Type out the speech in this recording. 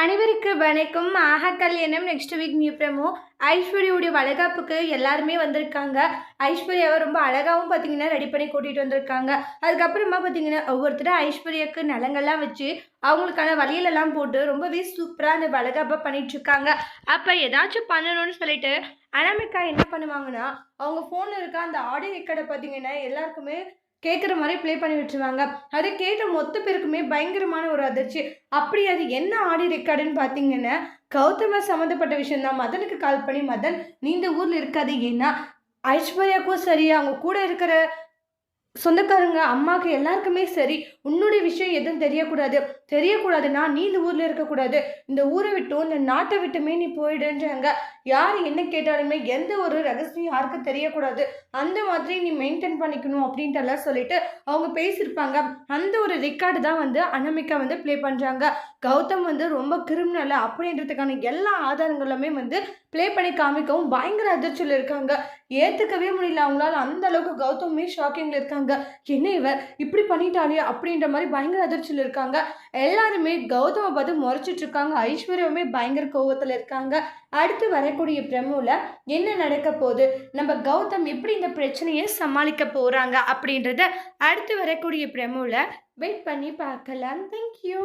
அனைவருக்கு வணக்கம். ஆஹா கல்யாணம் நெக்ஸ்ட் வீக் நியூ ப்ரமோ. ஐஸ்வர்யாவுடைய வளைகாப்புக்கு எல்லாருமே வந்திருக்காங்க. ஐஸ்வர்யாவை ரொம்ப அழகாவும் பார்த்தீங்கன்னா ரெடி பண்ணி கூட்டிட்டு வந்திருக்காங்க. அதுக்கப்புறமா பார்த்தீங்கன்னா ஒவ்வொருத்தரும் ஐஸ்வர்யாவுக்கு நலங்கள்லாம் வச்சு அவங்களுக்கான வளையலெல்லாம் போட்டு ரொம்பவே சூப்பராக அந்த வளைகாப்பை பண்ணிட்டு இருக்காங்க. அப்போ ஏதாச்சும் பண்ணணும்னு சொல்லிட்டு அனாமிகா என்ன பண்ணுவாங்கன்னா, அவங்க ஃபோனில் இருக்க அந்த ஆடியோ ரெக்கார்டை பார்த்தீங்கன்னா எல்லாருக்குமே கேட்குற மாதிரி ப்ளே பண்ணி விட்டுருவாங்க. அதை கேட்ட மொத்த பேருக்குமே பயங்கரமான ஒரு அதிர்ச்சி. அப்படி அது என்ன ஆடியோ ரெக்கார்டுன்னு பார்த்தீங்கன்னா, கௌதம சம்மந்தப்பட்ட விஷயம் தான். மதனுக்கு கால் பண்ணி, "மதன், நீ இந்த ஊர்ல இருக்காத. ஏன்னா ஐஸ்வர்யாவுக்கும் சரி, அவங்க கூட இருக்கிற சொந்தக்காரங்க, அம்மாக்கு எல்லாருக்குமே சரி, உன்னுடைய விஷயம் எதுவும் தெரியக்கூடாது. தெரியக்கூடாதுன்னா, நீ இந்த ஊர்ல இருக்கக்கூடாது. இந்த ஊரை விட்டும், இந்த நாட்டை விட்டுமே நீ போயிடுன்றாங்க. யார் என்ன கேட்டாலுமே எந்த ஒரு ரகசியம் யாருக்கும் தெரியக்கூடாது. அந்த மாதிரி நீ மெயின்டெயின் பண்ணிக்கணும்." அப்படின்ட்டுலாம் சொல்லிட்டு அவங்க பேசியிருப்பாங்க. அந்த ஒரு ரெக்கார்டு தான் வந்து அனாமிகா வந்து ப்ளே பண்றாங்க. கௌதம் வந்து ரொம்ப கிரிமினல் அப்படின்றதுக்கான எல்லா ஆதாரங்களுமே வந்து ப்ளே பண்ணி காமிக்கவும் பயங்கர அதிர்ச்சியில இருக்காங்க. ஏத்துக்கவே முடியல அவங்களால. அந்த அளவுக்கு கௌதமே ஷாக்கிங்ல இருக்காங்க. என்ன இவ இப்படி பண்ணிட்டாளே அப்படின்ற மாதிரி பயங்கர அதிர்ச்சியில இருக்காங்க. எல்லாருமே கௌதம பார்த்து முறைச்சிட்டு இருக்காங்க. ஐஸ்வர்யாவுமே பயங்கர கோவத்துல இருக்காங்க. அடுத்து வரக்கூடிய ப்ரமோல என்ன நடக்க போகுது, நம்ம கௌதம் எப்படி இந்த பிரச்சனையை சமாளிக்க போறாங்க அப்படின்றத அடுத்து வரக்கூடிய ப்ரமோல வெயிட் பண்ணி பார்க்கலாம். தேங்க்யூ.